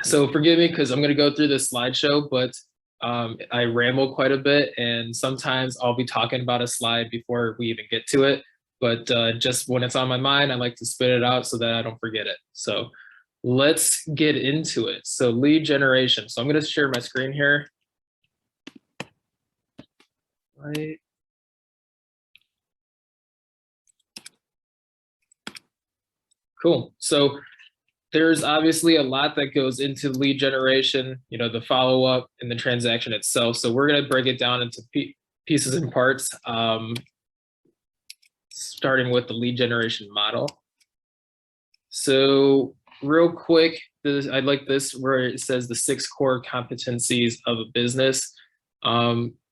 So forgive me because I'm going to go through this slideshow, but I ramble quite a bit, and sometimes I'll be talking about a slide before we even get to it. But just when it's on my mind, I like to spit it out so that I don't forget it. So let's get into it. So lead generation. So I'm going to share my screen here. Right. Cool. So there's obviously a lot that goes into lead generation, you know, the follow-up and the transaction itself. So we're going to break it down into pieces and parts, starting with the lead generation model. So real quick, I like this where it says the 6 core competencies of a business.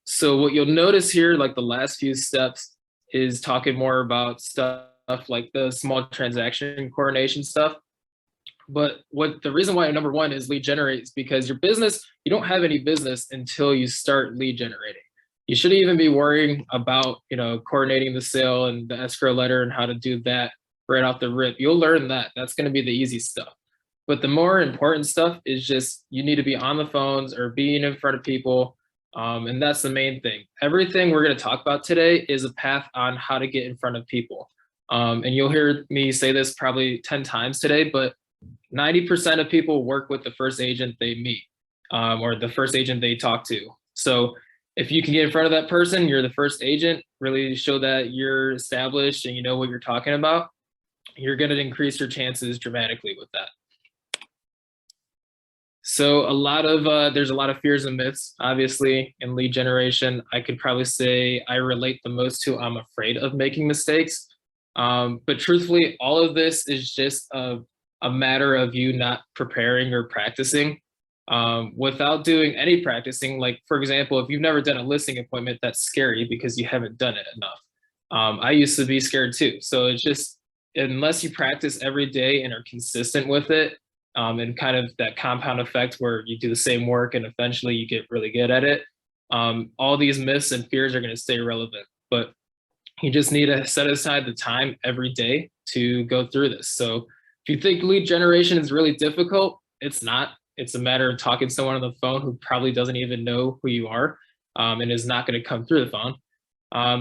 So what you'll notice here, like the last few steps, is talking more about stuff like the small transaction coordination stuff. But the reason why number 1 is lead generate is because your business, you don't have any business until you start lead generating. You shouldn't even be worrying about, you know, coordinating the sale and the escrow letter and how to do that right off the rip. You'll learn that. That's going to be the easy stuff. But the more important stuff is just you need to be on the phones or being in front of people. And that's the main thing. Everything we're going to talk about today is a path on how to get in front of people. And you'll hear me say this probably 10 times today, but 90% of people work with the first agent they meet, or the first agent they talk to. So if you can get in front of that person, you're the first agent, really show that you're established and you know what you're talking about, you're going to increase your chances dramatically with that. So there's a lot of fears and myths, obviously, in lead generation. I could probably say I relate the most to I'm afraid of making mistakes. But truthfully, all of this is just a matter of you not preparing or practicing. Without doing any practicing, like for example, if you've never done a listing appointment, that's scary because you haven't done it enough. I used to be scared too. So it's just, unless you practice every day and are consistent with it, and kind of that compound effect where you do the same work and eventually you get really good at it, all these myths and fears are going to stay relevant. But you just need to set aside the time every day to go through this. So if you think lead generation is really difficult, it's not. It's a matter of talking to someone on the phone who probably doesn't even know who you are, and is not going to come through the phone.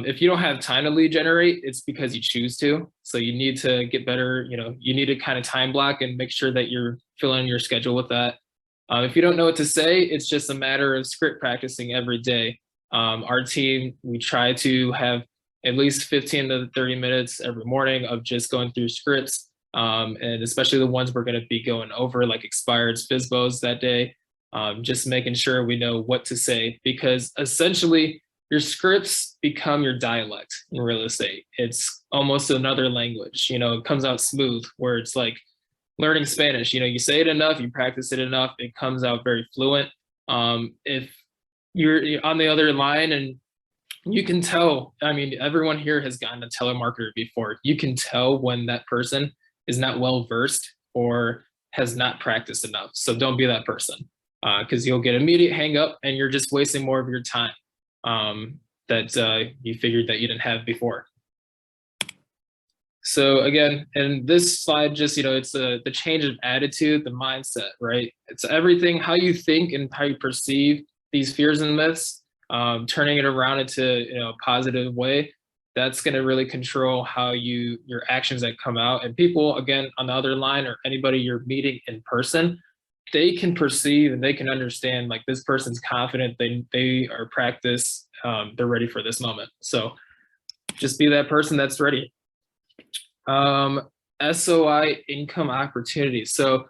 If you don't have time to lead generate, it's because you choose to. So you need to get better. You know, you need to kind of time block and make sure that you're filling your schedule with that. If you don't know what to say, it's just a matter of script practicing every day. Our team, we try to have at least 15 to 30 minutes every morning of just going through scripts. And especially the ones we're going to be going over, like expireds, FSBOs that day, just making sure we know what to say, because essentially your scripts become your dialect in real estate. It's almost another language, you know, it comes out smooth, where it's like learning Spanish. You know, you say it enough, you practice it enough, it comes out very fluent. If you're on the other line and you can tell, I mean, everyone here has gotten a telemarketer before. You can tell when that person is not well versed or has not practiced enough. So don't be that person, because you'll get immediate hang up and you're just wasting more of your time that you figured that you didn't have before. So again, and this slide just, you know, it's the change of attitude, the mindset, right? It's everything, how you think and how you perceive these fears and myths, turning it around into, you know, a positive way. That's going to really control how your actions that come out. And people, again, on the other line, or anybody you're meeting in person, they can perceive and they can understand, like, this person's confident, they are practiced, they're ready for this moment. So just be that person that's ready. SOI, income opportunities. So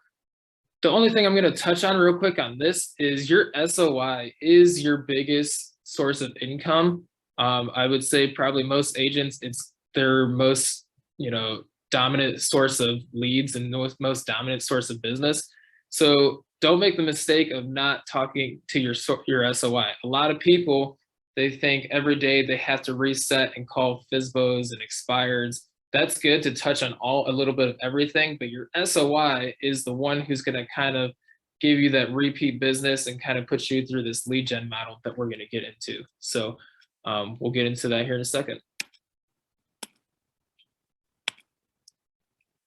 the only thing I'm going to touch on real quick on this is your SOI is your biggest source of income. I would say probably most agents, it's their most, you know, dominant source of leads and most dominant source of business. So don't make the mistake of not talking to your SOI. A lot of people, they think every day they have to reset and call FSBOs and expireds. That's good to touch on a little bit of everything, but your SOI is the one who's going to kind of give you that repeat business and kind of put you through this lead gen model that we're going to get into. So we'll get into that here in a second.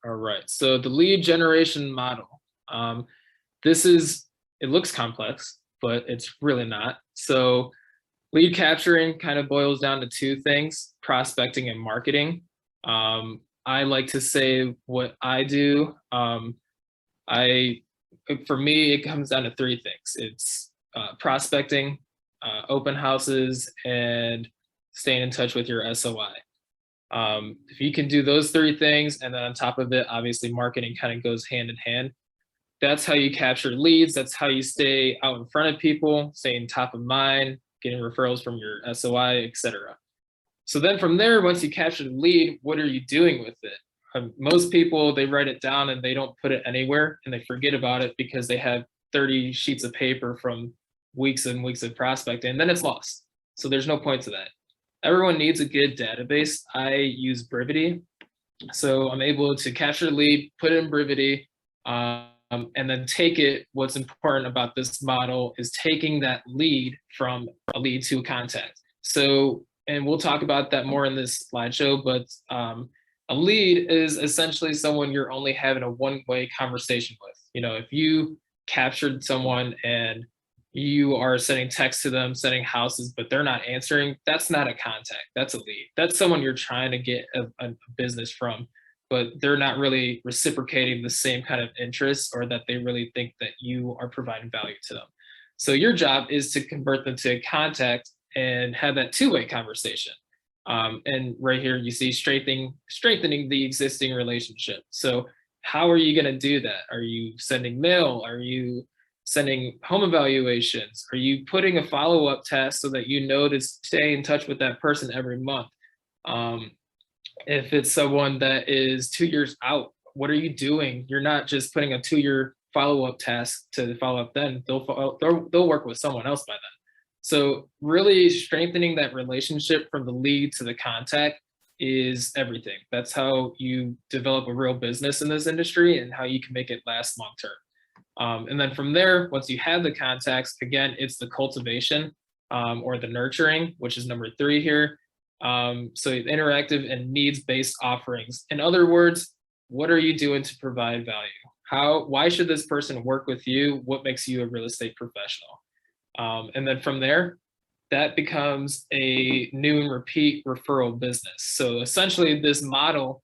All right, so the lead generation model. it looks complex, but it's really not. So lead capturing kind of boils down to two things: prospecting and marketing. I like to say what I do. I For me, it comes down to three things. It's prospecting, open houses, and staying in touch with your SOI. If you can do those three things, and then on top of it, obviously marketing kind of goes hand in hand. That's how you capture leads. That's how you stay out in front of people, staying top of mind, getting referrals from your SOI, etc. So then from there, once you capture the lead, what are you doing with it? Most people, they write it down and they don't put it anywhere, and they forget about it because they have 30 sheets of paper from weeks and weeks of prospecting, and then it's lost. So there's no point to that. Everyone needs a good database. I use Brivity. So I'm able to capture the lead, put it in Brivity, and then take it. What's important about this model is taking that lead from a lead to a contact. So, and we'll talk about that more in this slideshow, but a lead is essentially someone you're only having a one-way conversation with. If you captured someone and you are sending text to them, sending houses, but they're not answering, that's not a contact. That's a lead. That's someone you're trying to get a business from, but they're not really reciprocating the same kind of interest, or that they really think that you are providing value to them. So your job is to convert them to a contact and have that two-way conversation. And right here, you see strengthening the existing relationship. So how are you going to do that? Are you sending mail? Are you sending home evaluations? Are you putting a follow-up task so that you know to stay in touch with that person every month? If it's someone that is 2 years out, what are you doing? You're not just putting a 2-year follow-up task to follow up. Then they'll work with someone else by then. So really strengthening that relationship from the lead to the contact is everything. That's how you develop a real business in this industry, and how you can make it last long term. And then from there, once you have the contacts, again, it's the cultivation, or the nurturing, which is number 3 here. So interactive and needs-based offerings. In other words, what are you doing to provide value? Why should this person work with you? What makes you a real estate professional? And then from there, that becomes a new and repeat referral business. So essentially this model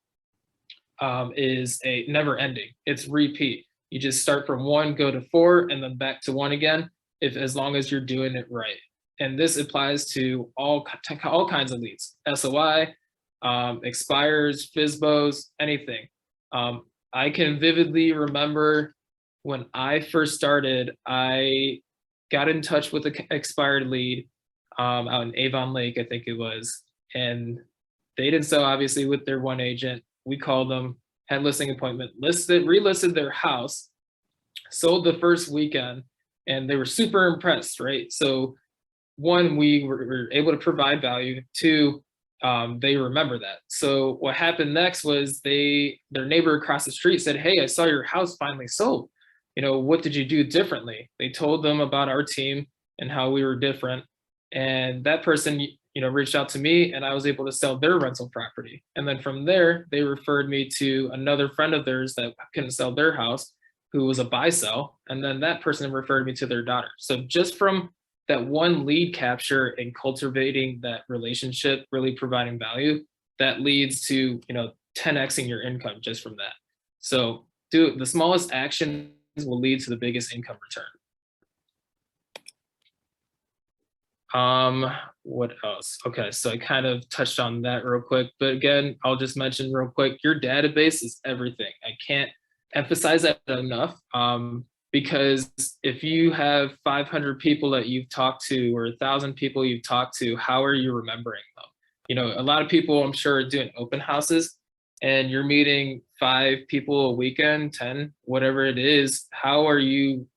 is a never ending. It's repeat. You just start from 1, go to 4, and then back to 1 again, as long as you're doing it right. And this applies to all kinds of leads: SOI, expires, FSBOs, anything. I can vividly remember when I first started, I got in touch with an expired lead out in Avon Lake, I think it was, and they didn't sell, obviously, with their one agent. We called them, had listing appointment, relisted their house, sold the first weekend, and they were super impressed, right? So 1, we were able to provide value. 2, they remember that. So what happened next was their neighbor across the street said, "Hey, I saw your house finally sold. What did you do differently?" They told them about our team and how we were different. And that person, reached out to me, and I was able to sell their rental property. And then from there, they referred me to another friend of theirs that couldn't sell their house, who was a buy sell. And then that person referred me to their daughter. So just from that one lead capture and cultivating that relationship, really providing value, that leads to, 10xing your income just from that. So the smallest action will lead to the biggest income return. What else? Okay, so I kind of touched on that real quick, but again, I'll just mention real quick, your database is everything. I can't emphasize that enough, because if you have 500 people that you've talked to, or 1,000 people you've talked to, how are you remembering them? A lot of people, I'm sure, are doing open houses, and you're meeting 5 people a weekend, 10, whatever it is. How are you,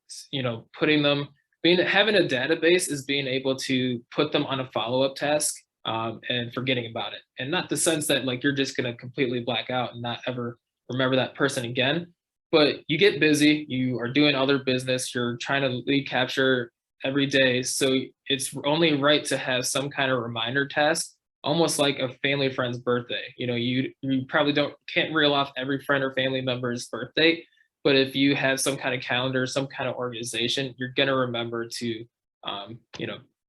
putting them? Having a database is being able to put them on a follow-up task, and forgetting about it. And not the sense that you're just going to completely black out and not ever remember that person again. But you get busy, you are doing other business, you're trying to lead capture every day. So it's only right to have some kind of reminder task, almost like a family friend's birthday. You probably can't reel off every friend or family member's birthday, But if you have some kind of calendar, some kind of organization, you're going to remember to,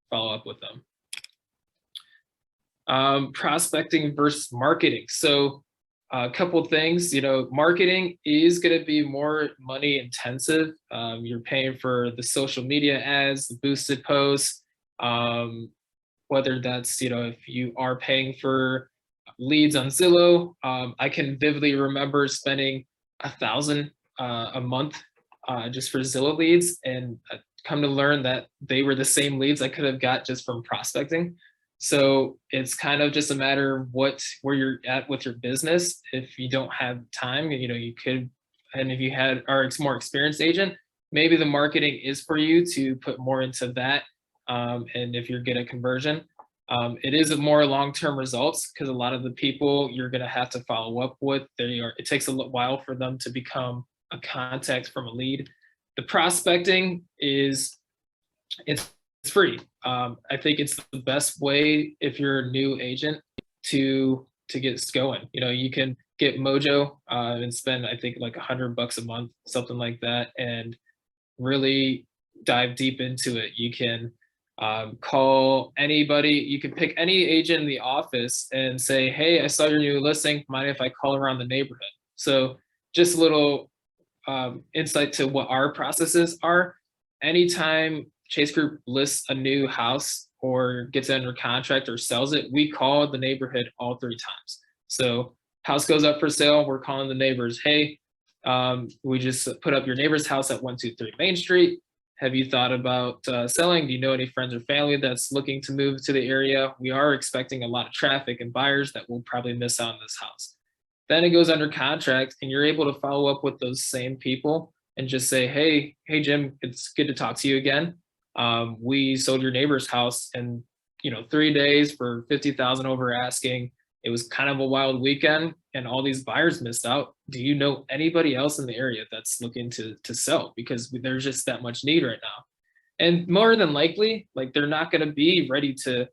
follow up with them. Prospecting versus marketing. So a couple things, marketing is going to be more money intensive. You're paying for the social media ads, the boosted posts, whether that's, if you are paying for leads on Zillow. I can vividly remember spending 1,000 a month just for Zillow leads, and come to learn that they were the same leads I could have got just from prospecting. So it's kind of just a matter of where you're at with your business. If you don't have time, you could, and if you are a more experienced agent, maybe the marketing is for you to put more into that. And if you're good at conversion, it is a more long-term results, because a lot of the people you're going to have to follow up with, it takes a while for them to become a contact from a lead. The prospecting it's free. I think it's the best way if you're a new agent to get going. You can get Mojo and spend, I think, like $100 a month, something like that, and really dive deep into it. You can call anybody. You can pick any agent in the office and say, hey, I saw your new listing. Mind if I call around the neighborhood? So just a little insight to what our processes are. Anytime Chase Group lists a new house or gets it under contract or sells it, we call the neighborhood all 3 times. So house goes up for sale, we're calling the neighbors. Hey, we just put up your neighbor's house at 123 Main Street. Have you thought about selling? Do you know any friends or family that's looking to move to the area? We are expecting a lot of traffic and buyers that will probably miss out on this house. Then it goes under contract, and you're able to follow up with those same people and just say, hey, Jim, it's good to talk to you again. We sold your neighbor's house in 3 days for 50,000 over asking. It was kind of a wild weekend, and all these buyers missed out. Do you know anybody else in the area that's looking to sell? Because there's just that much need right now. And more than likely, like, they're not going to be ready to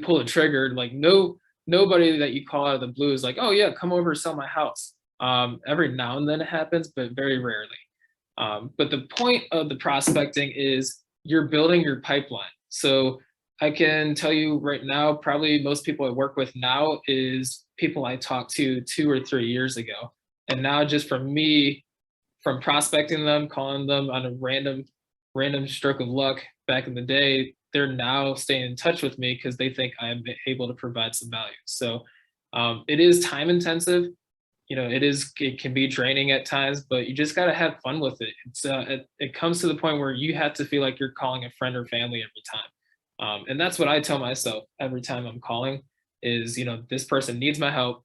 pull a trigger. Like, nobody that you call out of the blue is like, oh yeah, come over, sell my house. Every now and then it happens, but very rarely. But the point of the prospecting is you're building your pipeline. So I can tell you right now, probably most people I work with now is people I talked to 2 or 3 years ago. And now, just from prospecting them, calling them on a random stroke of luck back in the day, they're now staying in touch with me because they think I'm able to provide some value. So it is time intensive. It can be draining at times, but you just got to have fun with it. It comes to the point where you have to feel like you're calling a friend or family every time. And that's what I tell myself every time I'm calling is, this person needs my help.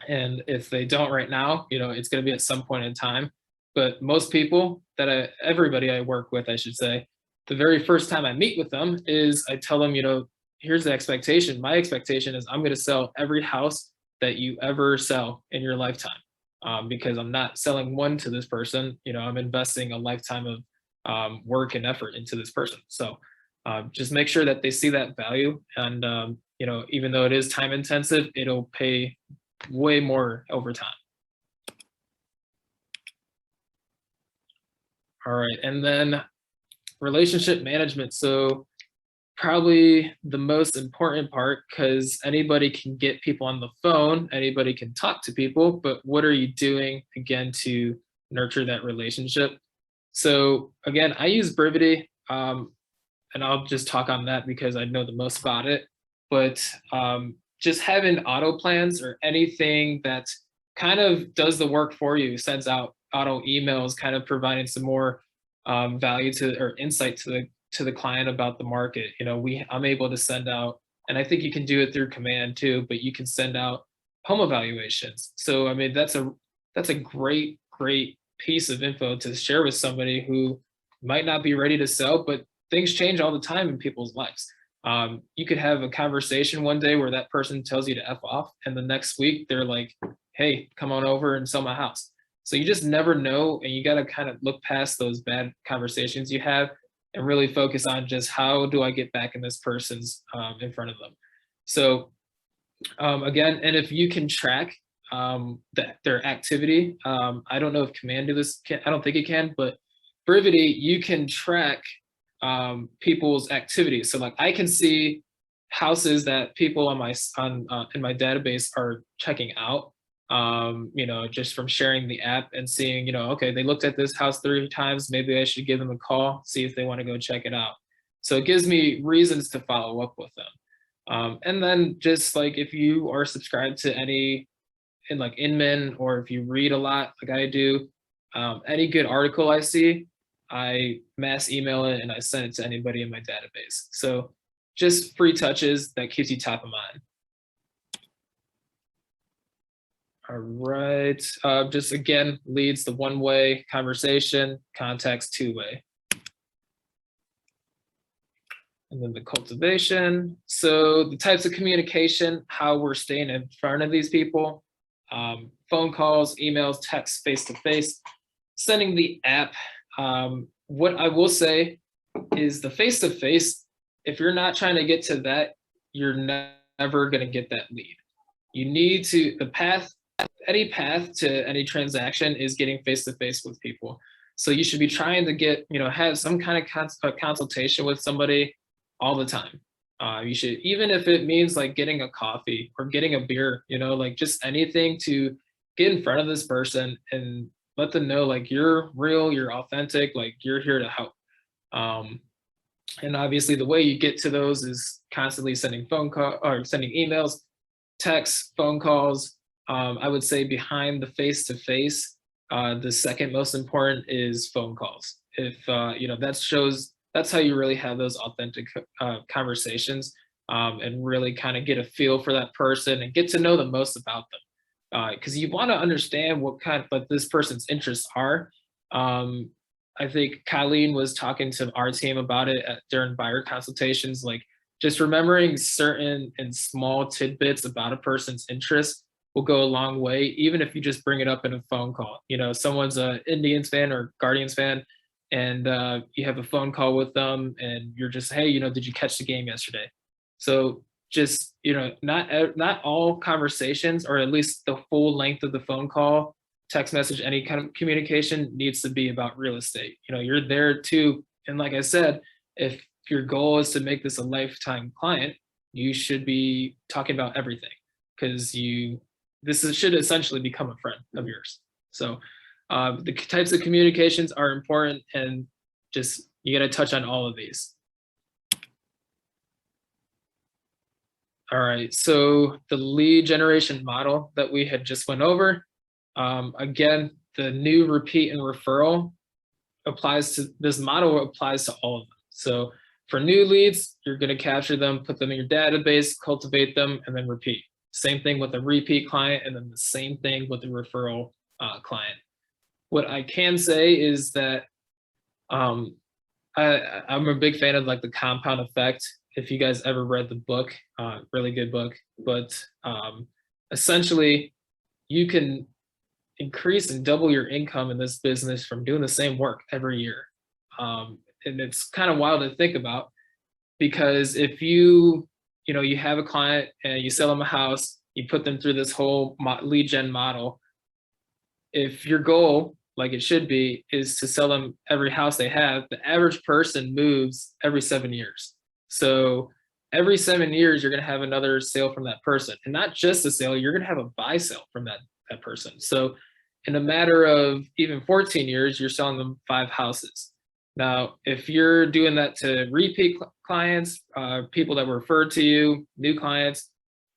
And if they don't right now, it's going to be at some point in time. But most people everybody I work with, I should say, the very first time I meet with them is I tell them, here's the expectation. My expectation is I'm going to sell every house that you ever sell in your lifetime, because I'm not selling one to this person. I'm investing a lifetime of work and effort into this person. So just make sure that they see that value. And, even though it is time intensive, it'll pay way more over time. All right. And then relationship management. So probably the most important part, because anybody can get people on the phone, anybody can talk to people, but what are you doing again to nurture that relationship? So again, I use Brivity, and I'll just talk on that because I know the most about it. But just having auto plans or anything that kind of does the work for you, sends out auto emails, kind of providing some more value or insight to the client about the market. I'm able to send out, and I think you can do it through command too, but you can send out home evaluations. So, I mean, that's a great piece of info to share with somebody who might not be ready to sell, but things change all the time in people's lives. You could have a conversation one day where that person tells you to F off, and the next week they're like, hey, come on over and sell my house. So you just never know, and you got to kind of look past those bad conversations you have and really focus on just how do I get back in this person's in front of them. So again, and if you can track their activity. I don't know if Command do this. I don't think it can, but Brivity, you can track people's activities. So like I can see houses that people on my in my database are checking out. Just from sharing the app and seeing, okay, they looked at this house 3 times. Maybe I should give them a call, see if they want to go check it out. So it gives me reasons to follow up with them. And then just like if you are subscribed to any in like Inman, or if you read a lot like I do, any good article I see, I mass email it and I send it to anybody in my database. So just free touches that keeps you top of mind. All right, just again, leads the one-way conversation, contacts two-way. And then the cultivation. So the types of communication, how we're staying in front of these people, phone calls, emails, text, face-to-face, sending the app. What I will say is the face-to-face, if you're not trying to get to that, you're never going to get that lead. You need to, any path to any transaction is getting face-to-face with people. So you should be trying to get, have some kind of consultation with somebody all the time. You should, even if it means like getting a coffee or getting a beer, like just anything to get in front of this person and let them know like you're real, you're authentic, like you're here to help. And obviously the way you get to those is constantly sending phone call or sending emails, texts, phone calls. I would say behind the face-to-face, the second most important is phone calls. If, that's how you really have those authentic conversations and really kind of get a feel for that person and get to know the most about them. Because you want to understand what this person's interests are. I think Colleen was talking to our team about it during buyer consultations, like just remembering certain and small tidbits about a person's interests will go a long way, even if you just bring it up in a phone call. Someone's an Indians fan or Guardians fan, and you have a phone call with them and you're just, hey, did you catch the game yesterday? So just, not all conversations, or at least the full length of the phone call, text message, any kind of communication needs to be about real estate. You're there too. And like I said, if your goal is to make this a lifetime client, you should be talking about everything, because should essentially become a friend of yours. So the types of communications are important, and just you got to touch on all of these. All right, so the lead generation model that we had just went over, again, the new repeat and referral this model applies to all of them. So for new leads, you're going to capture them, put them in your database, cultivate them, and then repeat. Same thing with a repeat client, and then the same thing with the referral client. What I can say is that I'm a big fan of like the compound effect. If you guys ever read the book, really good book, but essentially you can increase and double your income in this business from doing the same work every year. And it's kind of wild to think about, because if you have a client and you sell them a house, you put them through this whole lead gen model. If your goal, like it should be, is to sell them every house they have, the average person moves every 7 years. So every 7 years, you're going to have another sale from that person, and not just a sale, you're going to have a buy sale from that person. So in a matter of even 14 years, you're selling them 5 houses. Now, if you're doing that to repeat clients, people that were referred to you, new clients,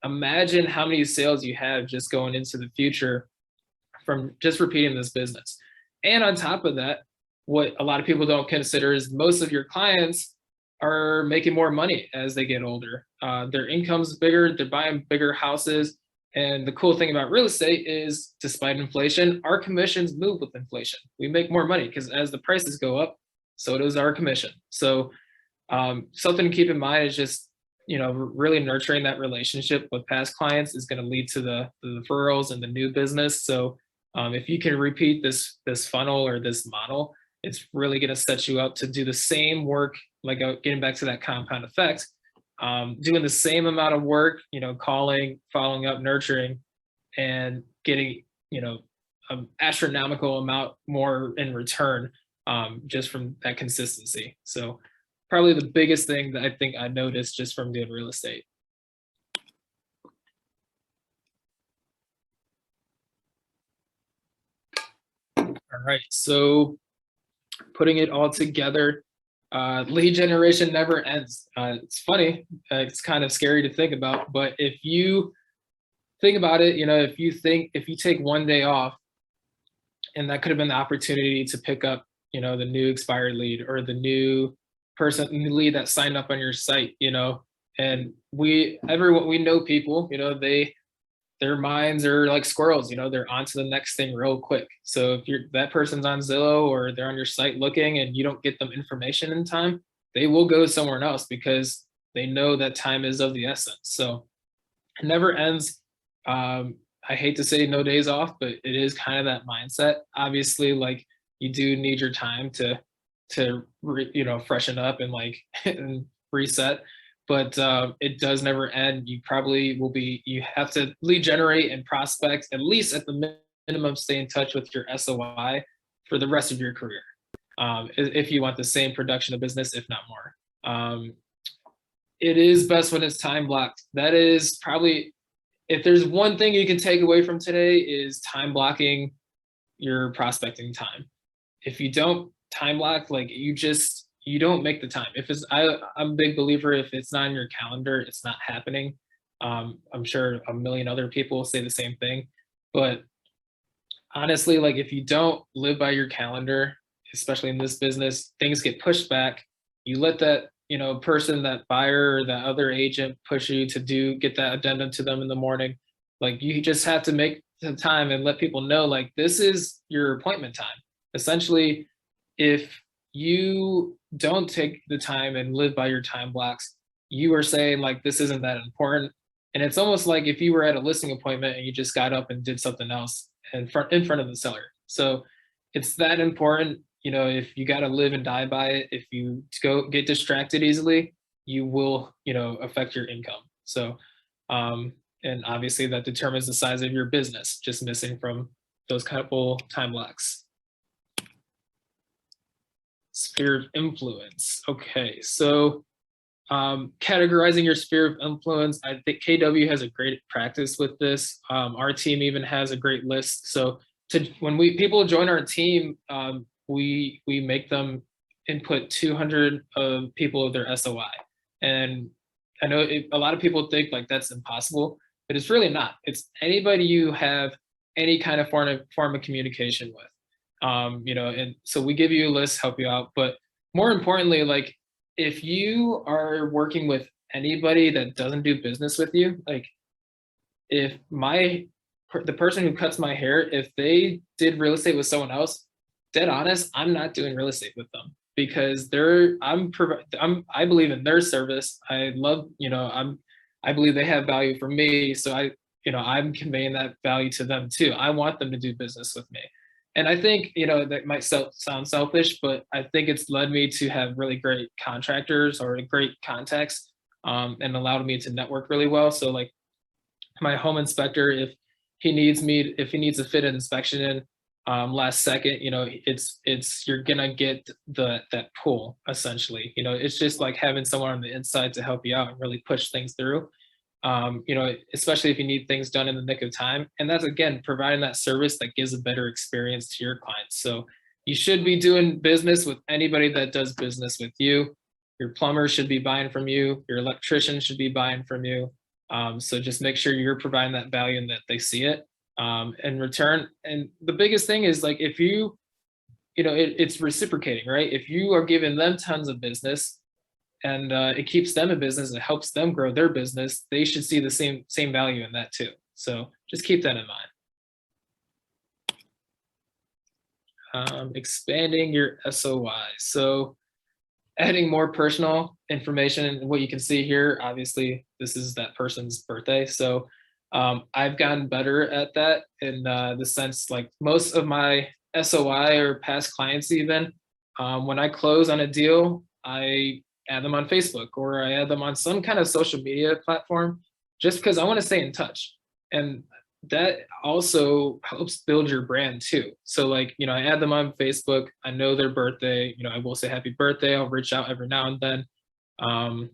imagine how many sales you have just going into the future from just repeating this business. And on top of that, what a lot of people don't consider is most of your clients are making more money as they get older. Their income's bigger, they're buying bigger houses. And the cool thing about real estate is, despite inflation, our commissions move with inflation. We make more money because as the prices go up, so does our commission. So something to keep in mind is just, really nurturing that relationship with past clients is going to lead to the referrals and the new business. So if you can repeat this funnel or this model, it's really going to set you up to do the same work, like getting back to that compound effect, doing the same amount of work, calling, following up, nurturing, and getting, an astronomical amount more in return, just from that consistency. So probably the biggest thing that I think I noticed just from doing real estate. All right, so putting it all together, lead generation never ends. It's funny, it's kind of scary to think about, but if you think about it, if you take one day off, and that could have been the opportunity to pick up, the new expired lead or the new lead that signed up on your site, and we know people, their minds are like squirrels, they're on to the next thing real quick. So if that person's on Zillow or they're on your site looking and you don't get them information in time, they will go somewhere else because they know that time is of the essence. So it never ends. I hate to say no days off, but it is kind of that mindset. Obviously, like, you do need your time to freshen up and like and reset, but it does never end. You have to lead generate and prospect, at least at the minimum, stay in touch with your SOI for the rest of your career, if you want the same production of business, if not more. It is best when it's time blocked. That is probably, if there's one thing you can take away from today, is time blocking your prospecting time. If you don't time block, like, you don't make the time. If I'm a big believer, if it's not in your calendar, it's not happening. I'm sure a million other people will say the same thing, but honestly, like, if you don't live by your calendar, especially in this business, things get pushed back. You let that, person, that buyer or that other agent push you to get that addendum to them in the morning. Like, you just have to make the time and let people know, like, this is your appointment time. Essentially, if you don't take the time and live by your time blocks, you are saying, like, this isn't that important. And it's almost like if you were at a listing appointment and you just got up and did something else in front of the seller. So it's that important. If you got to live and die by it, if you get distracted easily, you will, affect your income. So, and obviously that determines the size of your business, just missing from those couple time blocks. Sphere of influence. Okay, so categorizing your sphere of influence. I think KW has a great practice with this. Our team even has a great list. So when people join our team, we make them input 200 people of their SOI. And I know a lot of people think like that's impossible, but it's really not. It's anybody you have any kind of form of communication with. And so we give you a list, help you out. But more importantly, like, if you are working with anybody that doesn't do business with you, like, if the person who cuts my hair, if they did real estate with someone else, dead honest, I'm not doing real estate with them, because I believe in their service. I believe they have value for me. So I'm conveying that value to them too. I want them to do business with me. And I think, that might sound selfish, but I think it's led me to have really great contractors or great contacts, and allowed me to network really well. So, like, my home inspector, if he needs a fit inspection in, last second, you're gonna get that pull, essentially. It's just like having someone on the inside to help you out and really push things through. Especially if you need things done in the nick of time. And that's, again, providing that service that gives a better experience to your clients. So you should be doing business with anybody that does business with you. Your plumber should be buying from you. Your electrician should be buying from you. So just make sure you're providing that value and that they see it in return. And the biggest thing is, like, if it's reciprocating, right? If you are giving them tons of business, and it keeps them in business, it helps them grow their business, they should see the same value in that too. So just keep that in mind. Expanding your SOI. So adding more personal information. And what you can see here, obviously, this is that person's birthday. So I've gotten better at that in the sense, like, most of my SOI or past clients, even when I close on a deal, I add them on Facebook, or I add them on some kind of social media platform, just because I want to stay in touch. And that also helps build your brand too. So like, I add them on Facebook, I know their birthday, I will say happy birthday, I'll reach out every now and then. Um,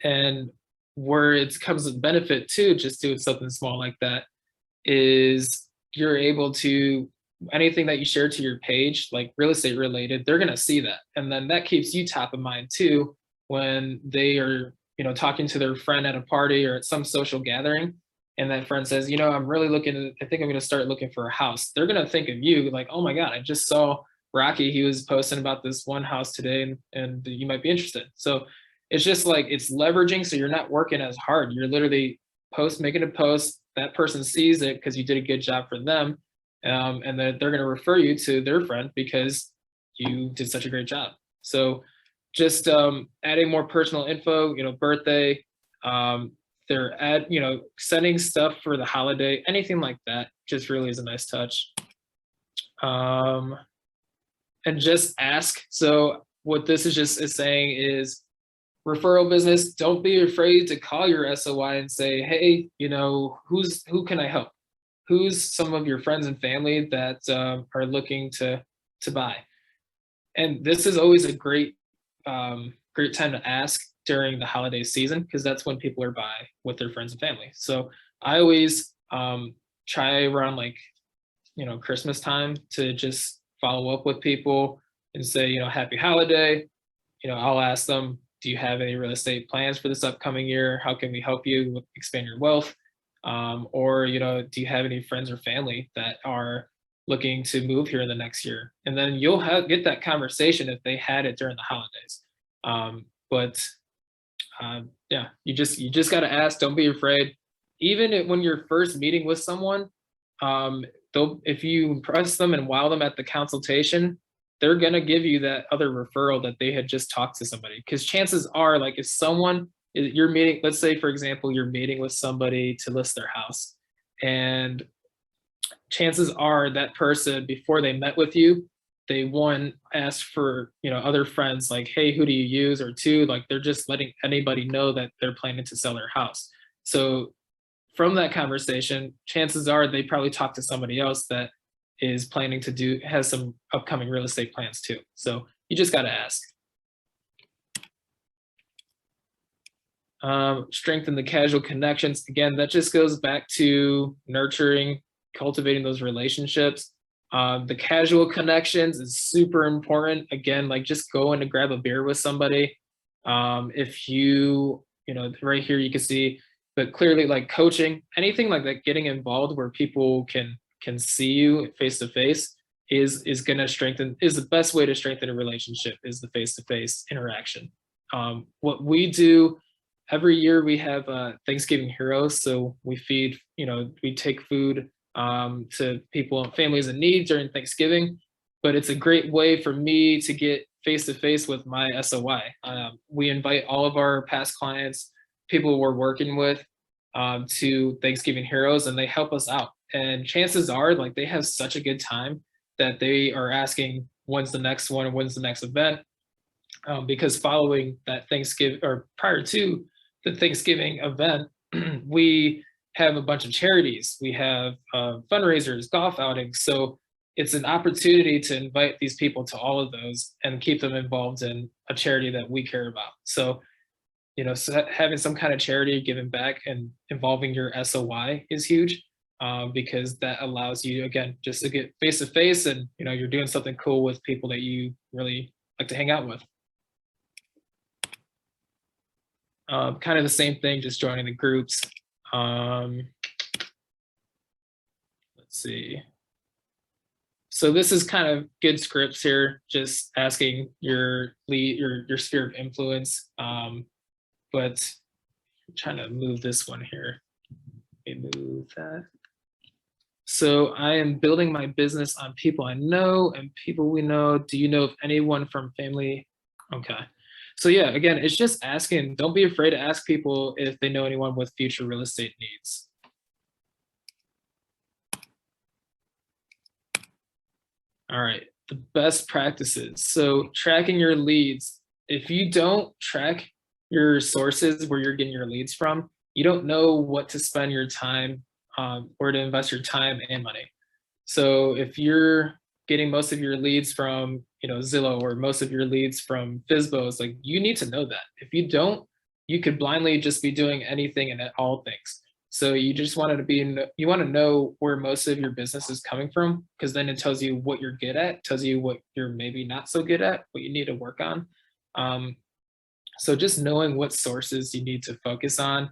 and where it comes with benefit too, just doing something small like that, is you're able to, anything that you share to your page, like real estate related, they're gonna see that. And then that keeps you top of mind too when they are, talking to their friend at a party or at some social gathering. And that friend says, I'm really I think I'm gonna start looking for a house. They're gonna think of you like, oh my God, I just saw Rocky, he was posting about this one house today and you might be interested. So it's just like it's leveraging, so you're not working as hard. You're literally making a post, that person sees it because you did a good job for them, and then they're going to refer you to their friend because you did such a great job. So just adding more personal info, birthday, they're sending stuff for the holiday, anything like that just really is a nice touch. And just ask. So what this is saying is, referral business, don't be afraid to call your SOI and say, hey, who can I help? Who's some of your friends and family that are looking to buy? And this is always a great great time to ask during the holiday season, because that's when people are by with their friends and family. So I always try around like Christmas time to just follow up with people and say, happy holiday. I'll ask them, do you have any real estate plans for this upcoming year? How can we help you expand your wealth? Or, do you have any friends or family that are looking to move here in the next year? And then you'll get that conversation if they had it during the holidays. But yeah, you just got to ask. Don't be afraid. Even when you're first meeting with someone, if you impress them and wow them at the consultation, they're going to give you that other referral that they had just talked to somebody. Because chances are, like, if you're meeting, let's say, for example, you're meeting with somebody to list their house, and chances are that person, before they met with you, they asked for, other friends, like, hey, who do you use? Or two, like, they're just letting anybody know that they're planning to sell their house. So from that conversation, chances are they probably talked to somebody else that is planning to has some upcoming real estate plans too. So you just got to ask. Strengthen the casual connections. Again, that just goes back to nurturing, cultivating those relationships. The casual connections is super important. Again, like just going to grab a beer with somebody. If right here you can see, but clearly like coaching, anything like that, getting involved where people can see you face to face is the best way to strengthen a relationship, is the face to face interaction. What we do every year, we have Thanksgiving Heroes. So we feed, we take food to people and families in need during Thanksgiving. But it's a great way for me to get face to face with my SOI. We invite all of our past clients, people we're working with, to Thanksgiving Heroes, and they help us out. And chances are, like, they have such a good time that they are asking, when's the next one, or when's the next event? Because following that Thanksgiving, or prior to the Thanksgiving event, we have a bunch of charities. We have fundraisers, golf outings. So it's an opportunity to invite these people to all of those and keep them involved in a charity that we care about. So, so having some kind of charity, giving back, and involving your SOI is huge, because that allows you, again, just to get face to face, and you're doing something cool with people that you really like to hang out with. Kind of the same thing, just joining the groups. Let's see. So this is kind of good scripts here, just asking your lead, your sphere of influence. But I'm trying to move this one here. Let me move that. So I am building my business on people I know and people we know. Do you know if anyone from family? Okay. So yeah, again, it's just asking. Don't be afraid to ask people if they know anyone with future real estate needs. All right, the best practices. So tracking your leads. If you don't track your sources, where you're getting your leads from, you don't know what to spend your time where to invest your time and money. So if you're getting most of your leads from, Zillow, or most of your leads from Fizbos, like, you need to know that. If you don't, you could blindly just be doing anything and all things. So you just wanted to you want to know where most of your business is coming from, because then it tells you what you're good at, tells you what you're maybe not so good at, what you need to work on. So just knowing what sources you need to focus on,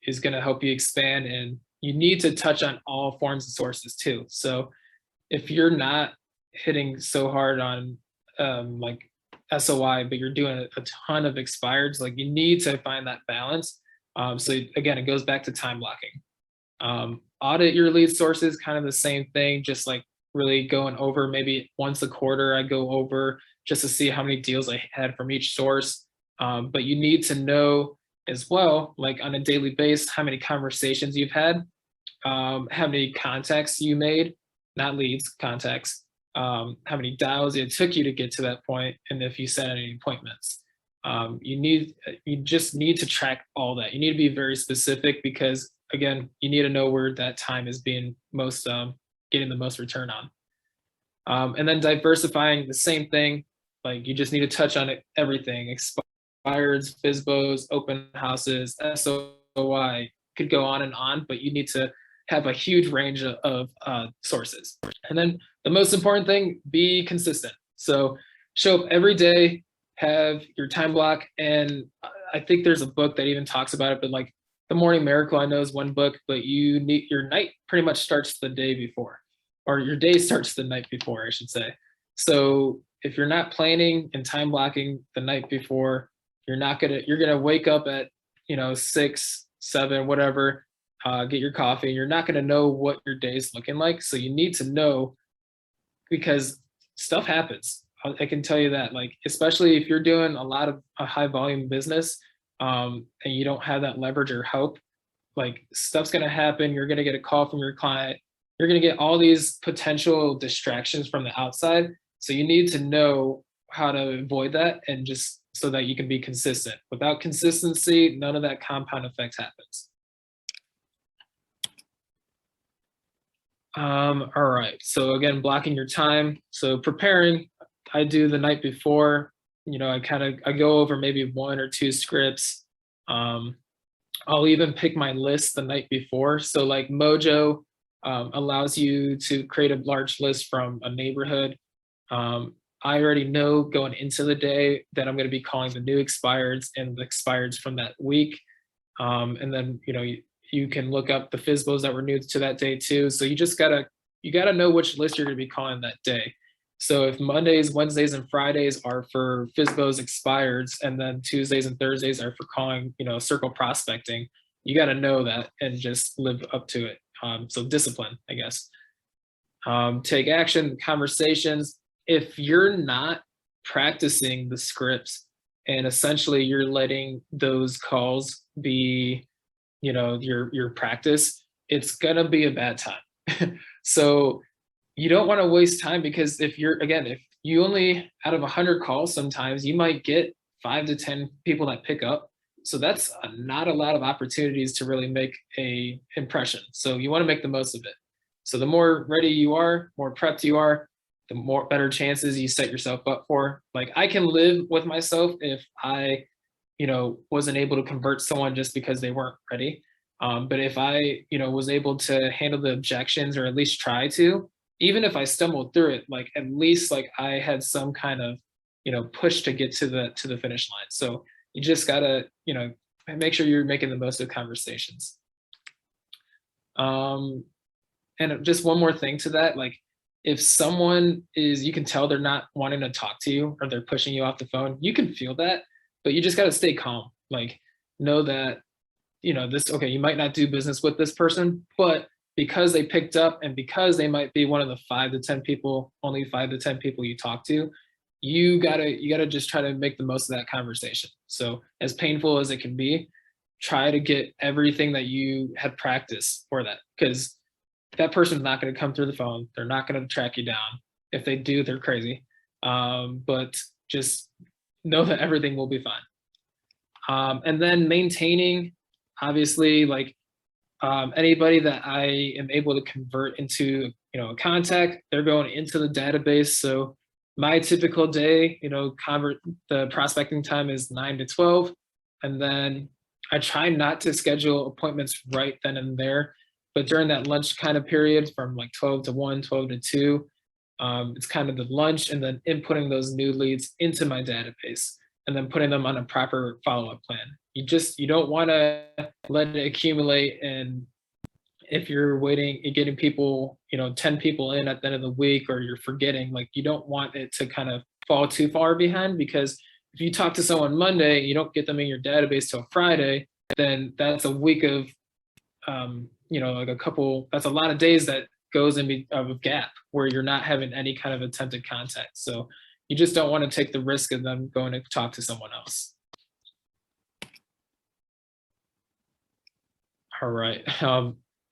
is going to help you expand. And you need to touch on all forms of sources too. So if you're not hitting so hard on like SOI, but you're doing a ton of expireds, like, you need to find that balance. So again, it goes back to time blocking. Audit your lead sources, kind of the same thing, just like really going over, maybe once a quarter I go over just to see how many deals I had from each source. But you need to know as well, like on a daily basis, how many conversations you've had, how many contacts you made, not leads, contacts, how many dials it took you to get to that point, and if you set any appointments. You just need to track all that. You need to be very specific, because again, you need to know where that time is being most getting the most return on. And then diversifying, the same thing. Like, you just need to touch on everything: expireds, FISBOs, open houses, SOI. Could go on, but you need to have a huge range of sources. And then the most important thing, be consistent. So show up every day, have your time block. And I think there's a book that even talks about it, but like The Morning Miracle, I know, is one book, but you need, your night pretty much starts the day before, or your day starts the night before, I should say. So if you're not planning and time blocking the night before, you're gonna wake up at 6, 7, whatever, get your coffee. You're not gonna know what your day is looking like. So you need to know, because stuff happens. I can tell you that, like, especially if you're doing a lot of a high volume business, and you don't have that leverage or help, like, stuff's gonna happen. You're gonna get a call from your client. You're gonna get all these potential distractions from the outside. So you need to know how to avoid that, and just so that you can be consistent. Without consistency, none of that compound effect happens. All right. So again, blocking your time. So preparing, I do the night before. I go over maybe 1 or 2 scripts. I'll even pick my list the night before. So like Mojo allows you to create a large list from a neighborhood. I already know going into the day that I'm going to be calling the new expireds and the expireds from that week. And then, you can look up the FISBOs that were new to that day too. So you gotta know which list you're gonna be calling that day. So if Mondays, Wednesdays, and Fridays are for FISBOs expireds, and then Tuesdays and Thursdays are for calling, circle prospecting, you gotta know that and just live up to it. So discipline, I guess. Take action, conversations. If you're not practicing the scripts, and essentially you're letting those calls be your practice, it's gonna be a bad time. So you don't want to waste time, because if you only, out of 100 calls, sometimes you might get 5 to 10 people that pick up. So that's not a lot of opportunities to really make a impression. So you want to make the most of it. So the more ready you are, more prepped you are, the more better chances you set yourself up for. Like, I can live with myself if I wasn't able to convert someone just because they weren't ready. But if I, was able to handle the objections, or at least try to, even if I stumbled through it, like, at least, like, I had some kind of, push to get to the finish line. So you just gotta, make sure you're making the most of conversations. And just one more thing to that, like, if someone you can tell they're not wanting to talk to you, or they're pushing you off the phone, you can feel that. But you just got to stay calm. Like, know that, okay, you might not do business with this person, but because they picked up, and because they might be one of the 5 to 10 people, only 5 to 10 people you talk to, you gotta just try to make the most of that conversation. So as painful as it can be, try to get everything that you had practiced for that, because that person's not going to come through the phone. They're not going to track you down. If they do, they're crazy. But just know that everything will be fine. And then maintaining, obviously, like, Anybody that I am able to convert into, a contact, they're going into the database. So my typical day, convert the prospecting time is 9 to 12. And then I try not to schedule appointments right then and there, but during that lunch kind of period from like 12 to 1, 12 to 2, it's kind of the lunch and then inputting those new leads into my database and then putting them on a proper follow-up plan. You don't want to let it accumulate, and if you're waiting, you're getting people, 10 people in at the end of the week, or you're forgetting, like you don't want it to kind of fall too far behind, because if you talk to someone Monday, you don't get them in your database till Friday, then that's a week of, like that's a lot of days that goes in of a gap where you're not having any kind of attempted contact. So you just don't want to take the risk of them going to talk to someone else. All right.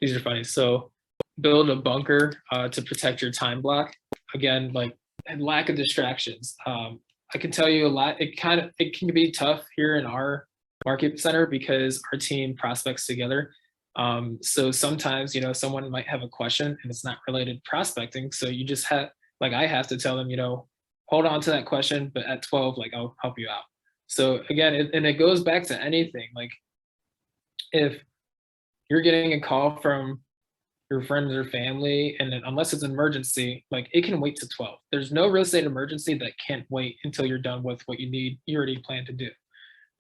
These are funny. So build a bunker to protect your time block. Again, like lack of distractions. I can tell you a lot. It can be tough here in our market center because our team prospects together. So sometimes, someone might have a question and it's not related to prospecting. So you just I have to tell them, hold on to that question, but at 12, like I'll help you out. So again, it goes back to anything. Like if you're getting a call from your friends or family, and unless it's an emergency, like it can wait to 12. There's no real estate emergency that can't wait until you're done with what you already plan to do.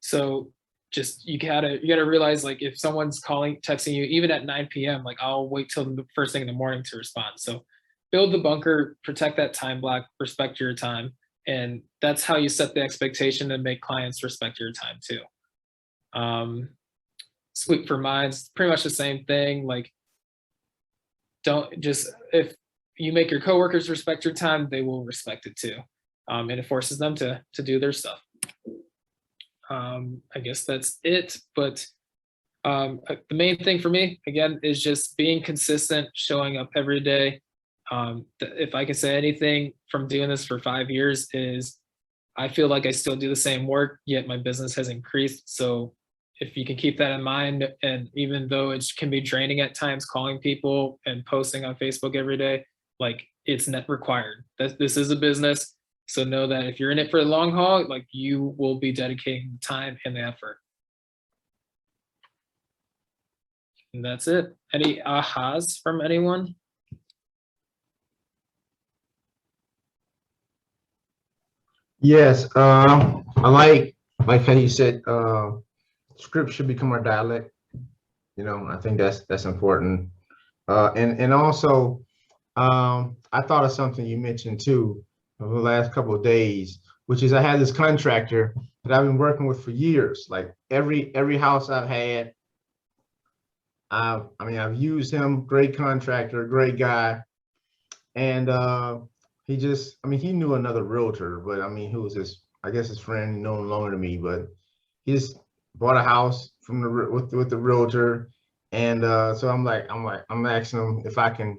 So just you gotta realize, like if someone's texting you even at 9 p.m., like I'll wait till the first thing in the morning to respond. So build the bunker, protect that time block, respect your time, and that's how you set the expectation and make clients respect your time too. Sleep for minds, pretty much the same thing. Like if you make your coworkers respect your time, they will respect it too. And it forces them to do their stuff. I guess that's it. But the main thing for me, again, is just being consistent, showing up every day. If I can say anything from doing this for 5 years, is I feel like I still do the same work, yet my business has increased. So if you can keep that in mind, and even though it can be draining at times calling people and posting on Facebook every day, like it's not required. This is a business. So know that if you're in it for the long haul, like you will be dedicating the time and the effort. And that's it. Any ahas from anyone? Yes, I like how you said script should become our dialect. I think that's important. And also, I thought of something you mentioned too over the last couple of days, which is I had this contractor that I've been working with for years. Like every house I've had, I've used him. Great contractor, great guy, and he knew another realtor, but who was I guess his friend, known longer to me, but he just bought a house from with the realtor, and so I'm asking him if I can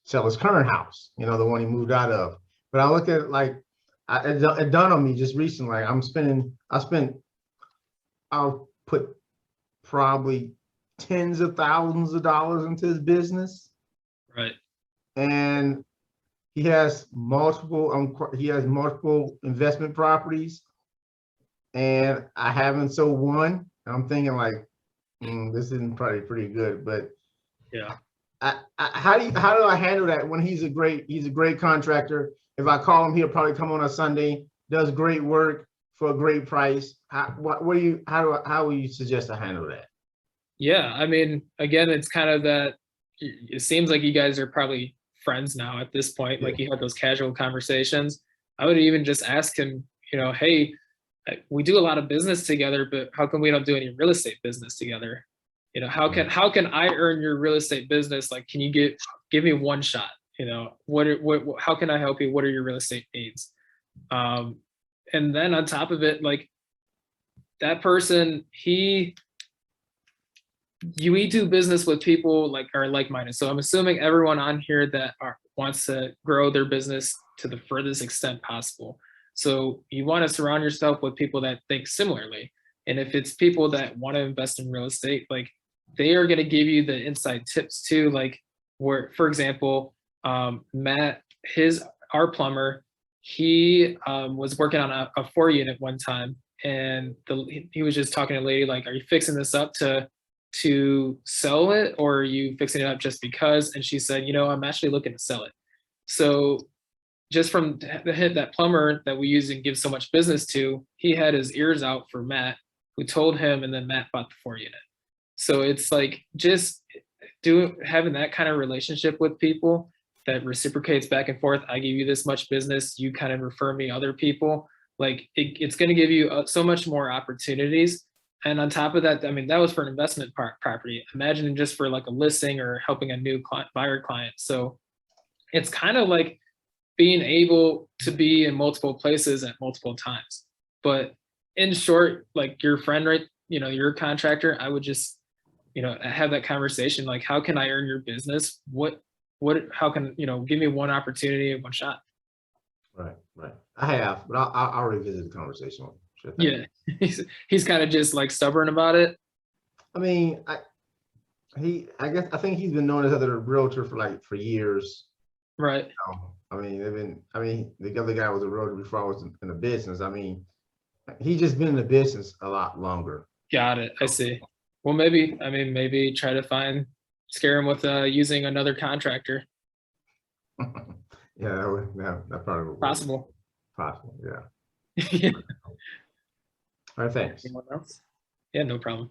sell his current house, the one he moved out of. But I look at it like it dawned on me just recently. Like I'll put probably tens of thousands of dollars into his business, Right. and he has multiple investment properties, and I haven't sold one. I'm thinking like, this isn't probably pretty good, but Yeah. How do I handle that when he's a great contractor? If I call him, he'll probably come on a Sunday, does great work for a great price. How will you suggest I handle that? Yeah. Again, it's kind of that. It seems like you guys are probably friends now at this point. Like you had those casual conversations. I would even just ask him, hey, we do a lot of business together, but how come we don't do any real estate business together? How can I earn your real estate business? Like, can you give me one shot? How can I help you? What are your real estate needs? And then on top of it, like that person, we do business with people like are like-minded. So I'm assuming everyone on here that wants to grow their business to the furthest extent possible. So you want to surround yourself with people that think similarly. And if it's people that want to invest in real estate, like they are going to give you the inside tips too. Like where, for example, Matt, our plumber, he was working on a 4-unit one time, and he was just talking to a lady like, "Are you fixing this up to sell it, or are you fixing it up just because?" And she said, "I'm actually looking to sell it." So just from the hit, that plumber that we use and give so much business to, he had his ears out for Matt, who told him, and then Matt bought the 4-unit. So it's like just having that kind of relationship with people that reciprocates back and forth. I give you this much business, you kind of refer me other people. Like it's going to give you so much more opportunities. And on top of that, I mean, that was for an investment property. Imagine just for like a listing or helping a new buyer client. So it's kind of like being able to be in multiple places at multiple times. But in short, like your friend, right, your contractor, I would just, have that conversation. Like, how can I earn your business? How can, give me one opportunity and one shot. Right. I have, but I'll revisit the conversation. Sure thing. Yeah. He's kind of just like stubborn about it. I mean, I think he's been known as other realtor for years. Right. I mean, the other guy was a realtor before I was in the business. I mean, he's just been in the business a lot longer. Got it. I see. Well, maybe try to scare him with using another contractor. Yeah, that probably would possible. Possible, yeah. Yeah. All right, thanks. Anyone else? Yeah, no problem.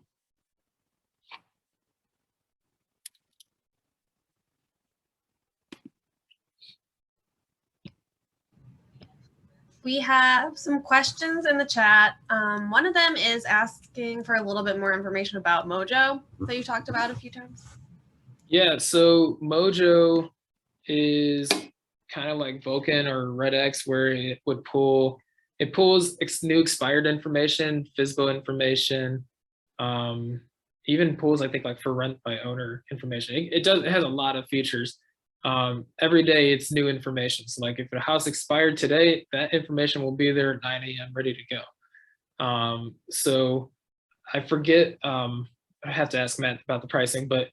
We have some questions in the chat. One of them is asking for a little bit more information about Mojo that you talked about a few times. Yeah, so Mojo is kind of like Vulcan or RedX, where it pulls new expired information, FSBO information, even pulls, I think, like for rent by owner information. It has a lot of features. Every day it's new information. So like if a house expired today, that information will be there at 9 a.m. ready to go. So I forget, I have to ask Matt about the pricing, but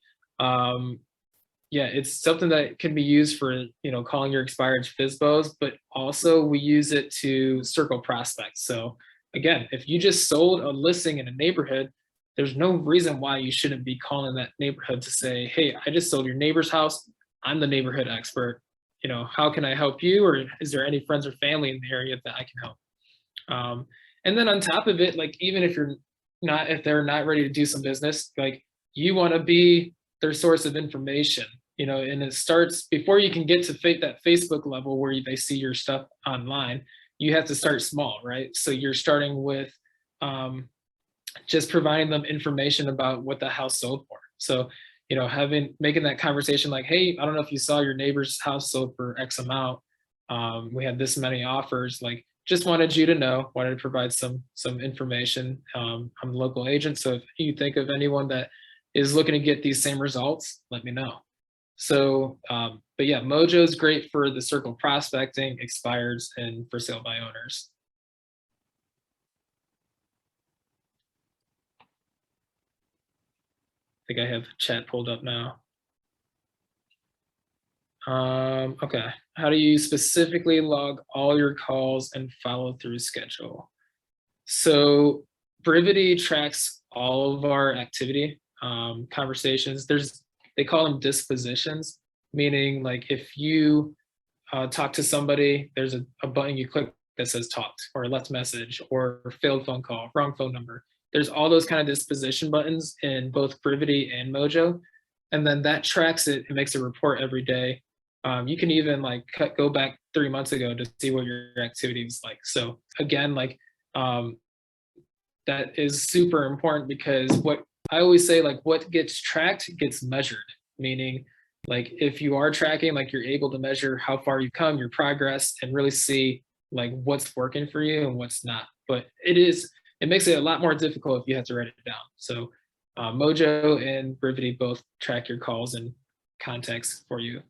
yeah, it's something that can be used for, calling your expired FSBOs, but also we use it to circle prospects. So again, if you just sold a listing in a neighborhood, there's no reason why you shouldn't be calling that neighborhood to say, "Hey, I just sold your neighbor's house. I'm the neighborhood expert. How can I help you? Or is there any friends or family in the area that I can help?" And then on top of it, like even if they're not ready to do some business, like you want to be their source of information, and it starts before you can get to that Facebook level where they see your stuff online. You have to start small, right? So you're starting with just providing them information about what the house sold for. So, making that conversation like, "Hey, I don't know if you saw your neighbor's house sold for X amount. We had this many offers. Like, just wanted you to know, wanted to provide some information. I'm a local agent. So if you think of anyone that is looking to get these same results, let me know." So, but yeah, Mojo is great for the circle prospecting, expireds, and for sale by owners. I think I have chat pulled up now. Okay. How do you specifically log all your calls and follow through schedule? So Brivity tracks all of our activity, conversations. They call them dispositions, meaning like if you talk to somebody, there's a button you click that says talked or left message or failed phone call, wrong phone number. There's all those kind of disposition buttons in both Brivity and Mojo. And then that tracks it. It makes a report every day. You can even like go back 3 months ago to see what your activity was like. So again, like that is super important, because what I always say, like what gets tracked gets measured, meaning like if you are tracking, like you're able to measure how far you've come, your progress, and really see like what's working for you and what's not. But it makes it a lot more difficult if you have to write it down. So Mojo and Brivity both track your calls and contacts for you.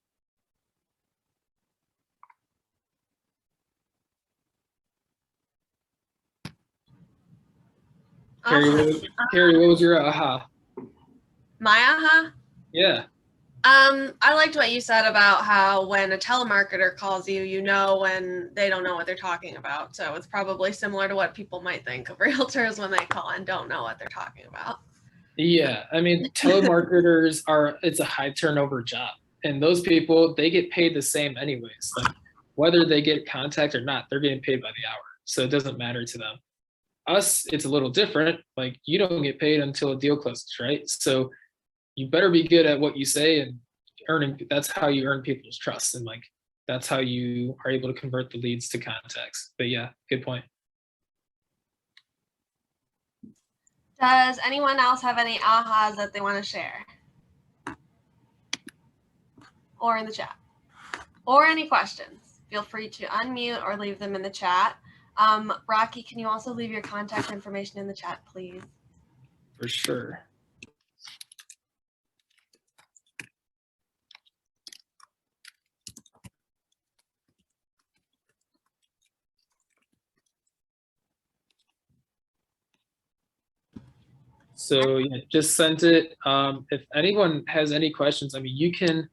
Awesome. Carrie, what was your aha? My aha? Yeah. I liked what you said about how when a telemarketer calls you, you know when they don't know what they're talking about. So it's probably similar to what people might think of realtors when they call and don't know what they're talking about. Yeah. I mean, telemarketers it's a high turnover job. And those people, they get paid the same anyways. Like whether they get contact or not, they're getting paid by the hour. So it doesn't matter to them. Us, it's a little different. Like you don't get paid until a deal closes, right? So you better be good at what you say and that's how you earn people's trust. And like, that's how you are able to convert the leads to contacts. But yeah, good point. Does anyone else have any ahas that they want to share? Or in the chat? Or any questions? Feel free to unmute or leave them in the chat. Rocky, can you also leave your contact information in the chat, please? For sure. So yeah, just sent it. If anyone has any questions, I mean, you can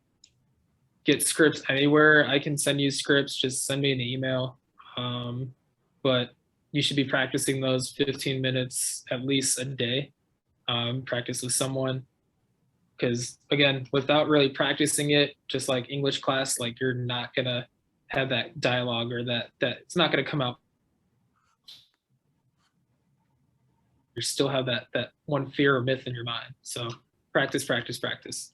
get scripts anywhere. I can send you scripts. Just send me an email. But you should be practicing those 15 minutes at least a day. Practice with someone. Because again, without really practicing it, just like English class, like you're not gonna have that dialogue or that it's not gonna come out. You still have that one fear or myth in your mind. So practice, practice, practice.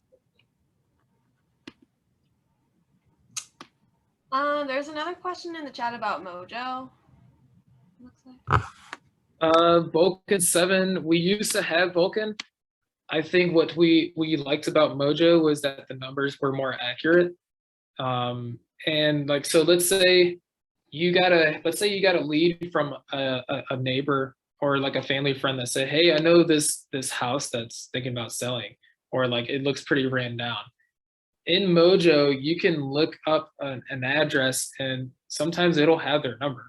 There's another question in the chat about Mojo. Looks like. Vulcan 7, we used to have Vulcan. I think what we liked about Mojo was that the numbers were more accurate. And like, so let's say you got a lead from a neighbor or like a family friend that said, hey, I know this house that's thinking about selling, or like it looks pretty ran down. In Mojo, you can look up an address and sometimes it'll have their number.